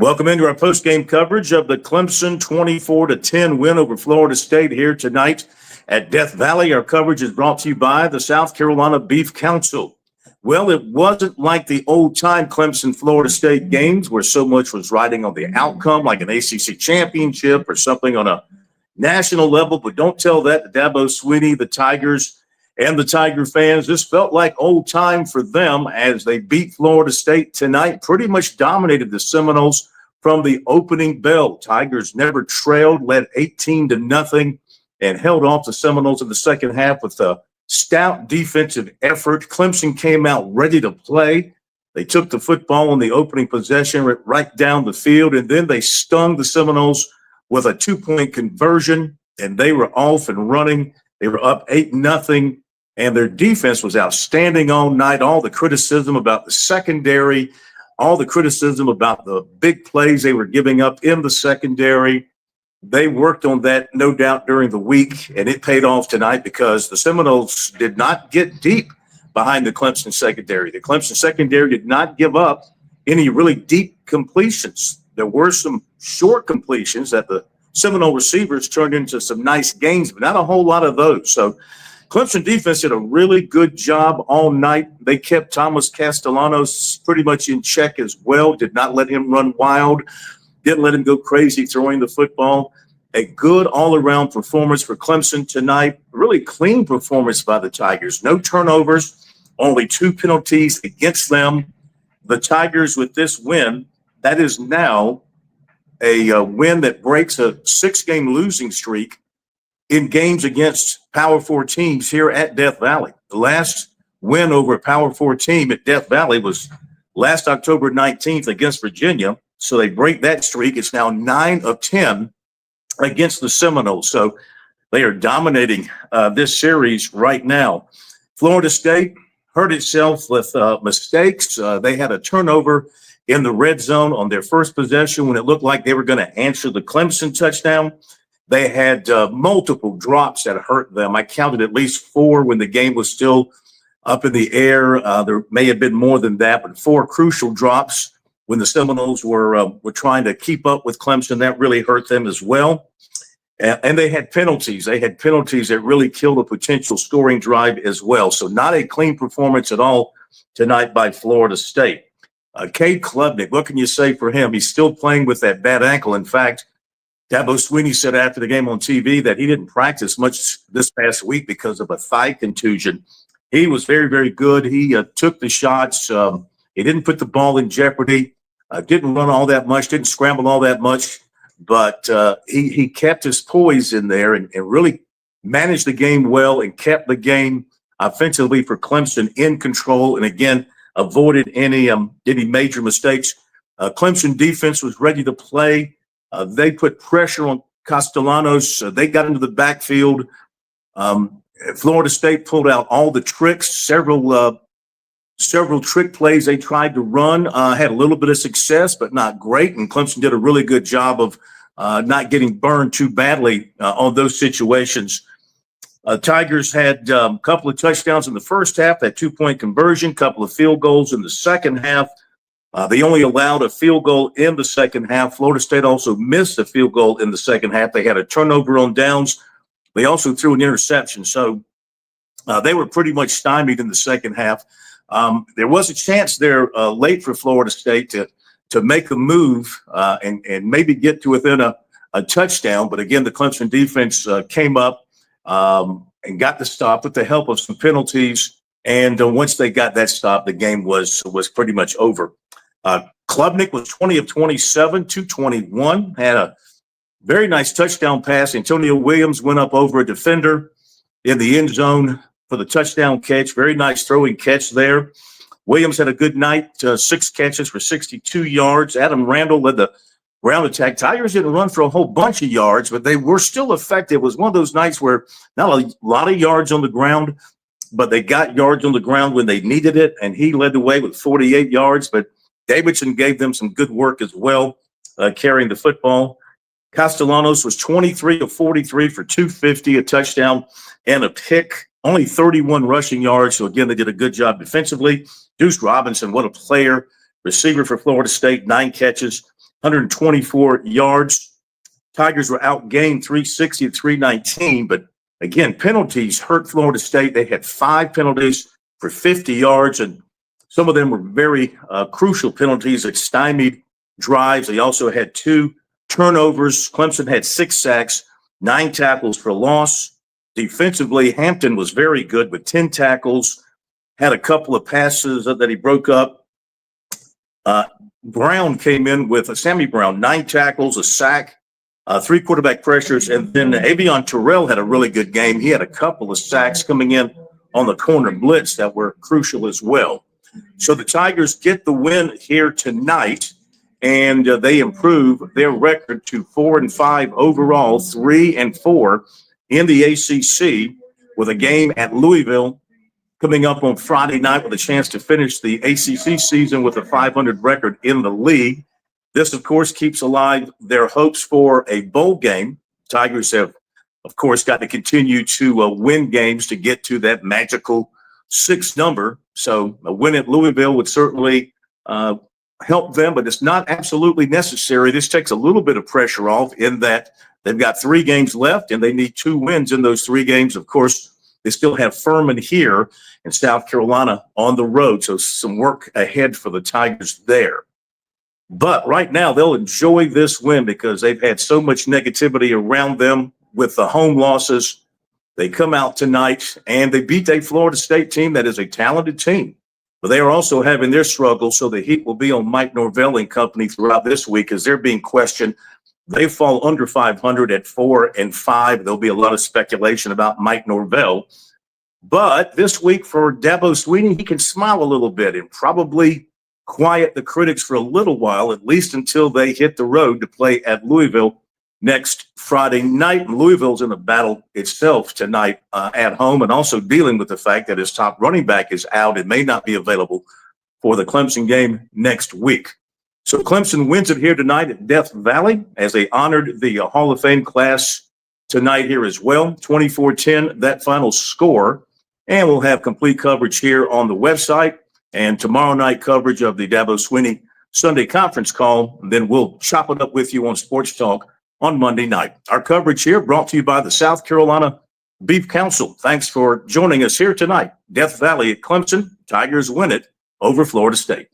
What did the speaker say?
Welcome into our post-game coverage of the Clemson 24-10 win over Florida State here tonight at Death Valley. Our coverage is brought to you by the South Carolina Beef Council. Well, it wasn't like the old-time Clemson-Florida State games where so much was riding on the outcome, like an ACC championship or something on a national level. But don't tell that to Dabo Swinney, the Tigers, and the Tiger fans. This felt like old time for them as they beat Florida State tonight, pretty much dominated the Seminoles from the opening bell. Tigers never trailed, led 18-0, and held off the Seminoles in the second half with a stout defensive effort. Clemson came out ready to play. They took the football in the opening possession right down the field, and then they stung the Seminoles with a 2-point conversion, and they were off and running. They were up 8-0, and their defense was outstanding all night. All the criticism about the secondary, all the criticism about the big plays they were giving up in the secondary, they worked on that, no doubt, during the week, and it paid off tonight because the Seminoles did not get deep behind the Clemson secondary. The Clemson secondary did not give up any really deep completions. There were some short completions that the Seminole receivers turned into some nice gains, but not a whole lot of those. So Clemson defense did a really good job all night. They kept Thomas Castellanos pretty much in check as well, did not let him run wild, didn't let him go crazy throwing the football. A good all-around performance for Clemson tonight. Really clean performance by the Tigers. No turnovers, only 2 penalties against them. The Tigers with this win, that is now a win that breaks a 6-game losing streak in games against Power 4 teams here at Death Valley. The last win over a Power 4 team at Death Valley was last October 19th against Virginia. So they break that streak. It's now 9 of 10 against the Seminoles. So they are dominating this series right now. Florida State hurt itself with mistakes. They had a turnover in the red zone on their first possession when it looked like they were going to answer the Clemson touchdown. They had multiple drops that hurt them. I counted at least 4 when the game was still up in the air. There may have been more than that, but 4 crucial drops when the Seminoles were trying to keep up with Clemson. That really hurt them as well. And they had penalties. They had penalties that really killed a potential scoring drive as well. So not a clean performance at all tonight by Florida State. Cade Klubnik, what can you say for him? He's still playing with that bad ankle. In fact, Dabo Swinney said after the game on TV that he didn't practice much this past week because of a thigh contusion. He was very, very good. He took the shots. He didn't put the ball in jeopardy. Didn't run all that much, didn't scramble all that much, but he kept his poise in there and really managed the game well and kept the game offensively for Clemson in control, and again, avoided any major mistakes. Clemson defense was ready to play. They put pressure on Castellanos. They got into the backfield. Florida State pulled out all the tricks, several trick plays they tried to run, had a little bit of success, but not great. And Clemson did a really good job of not getting burned too badly on those situations. Tigers had a couple of touchdowns in the first half, that 2-point conversion, couple of field goals in the second half. They only allowed a field goal in the second half. Florida State also missed a field goal in the second half. They had a turnover on downs. They also threw an interception. So they were pretty much stymied in the second half. There was a chance there late for Florida State to make a move and maybe get to within a touchdown. But again, the Clemson defense came up and got the stop with the help of some penalties. And once they got that stop, the game was pretty much over. Klubnik was 20 of 27, 221, had a very nice touchdown pass. Antonio Williams went up over a defender in the end zone for the touchdown catch. Very nice throwing catch there. Williams had a good night, 6 catches for 62 yards. Adam Randall led the ground attack. Tigers didn't run for a whole bunch of yards, but they were still effective. It was one of those nights where not a lot of yards on the ground, but they got yards on the ground when they needed it, and he led the way with 48 yards. But Davidson gave them some good work as well, carrying the football. Castellanos was 23 of 43 for 250, a touchdown and a pick. Only 31 rushing yards. So, again, they did a good job defensively. Deuce Robinson, what a player. Receiver for Florida State, 9 catches 124 yards. Tigers were outgained 360 to 319, but again, penalties hurt Florida State. They had 5 penalties for 50 yards, and some of them were very crucial penalties that stymied drives. They also had 2 turnovers. Clemson had 6 sacks, 9 tackles for loss. Defensively, Hampton was very good with 10 tackles, had a couple of passes that he broke up. Brown came in with Sammy Brown, 9 tackles, a sack, 3 quarterback pressures, and then Avion Terrell had a really good game. He had a couple of sacks coming in on the corner blitz that were crucial as well. So the Tigers get the win here tonight, and they improve their record to 4-5 overall, 3-4 in the ACC, with a game at Louisville coming up on Friday night with a chance to finish the ACC season with a 500 record in the league. This, of course, keeps alive their hopes for a bowl game. Tigers have, of course, got to continue to win games to get to that magical 6 number. So a win at Louisville would certainly help them, but it's not absolutely necessary. This takes a little bit of pressure off in that they've got 3 games left and they need 2 wins in those 3 games. Of course, they still have Furman here in South Carolina on the road, so some work ahead for the Tigers there. But right now, they'll enjoy this win because they've had so much negativity around them with the home losses. They come out tonight and they beat a Florida State team that is a talented team. But they are also having their struggles, so the heat will be on Mike Norvell and company throughout this week as they're being questioned. They fall under 500 at 4-5. There'll be a lot of speculation about Mike Norvell. But this week for Dabo Swinney, he can smile a little bit and probably quiet the critics for a little while, at least until they hit the road to play at Louisville next Friday night. And Louisville's in the battle itself tonight at home, and also dealing with the fact that his top running back is out and may not be available for the Clemson game next week. So Clemson wins it here tonight at Death Valley as they honored the Hall of Fame class tonight here as well. 24-10, that final score. And we'll have complete coverage here on the website and tomorrow night coverage of the Dabo Swinney Sunday conference call. And then we'll chop it up with you on Sports Talk on Monday night. Our coverage here brought to you by the South Carolina Beef Council. Thanks for joining us here tonight. Death Valley at Clemson. Tigers win it over Florida State.